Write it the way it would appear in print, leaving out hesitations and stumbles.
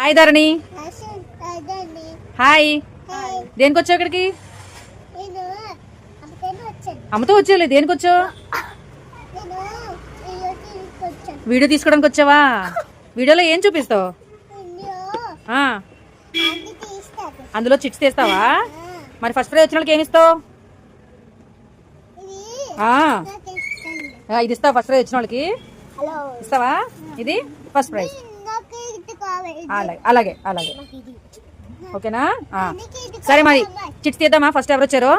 Hi ధరణి. Hi. దేనికి వచ్చావు ఇక్కడికి? అమ్మతో వచ్చావులే. దేనికి వచ్చావు? వీడియో తీసుకోవడానికి వచ్చావా? వీడియోలో ఏం చూపిస్తావు? అందులో చిట్స్ తీస్తావా? మరి ఫస్ట్ ప్రైజ్ వచ్చిన వాళ్ళకి ఏమి ఇస్తావు? ఇది ఇస్తావా? ఫస్ట్ ప్రైజ్ వచ్చిన వాళ్ళకి ఇస్తావా? ఇది ఫస్ట్ ప్రైజ్. అలాగే అలాగే ఓకేనా? సరే మరి చిట్స్ తీద్దామా? ఫస్ట్ ఎవరు వచ్చారో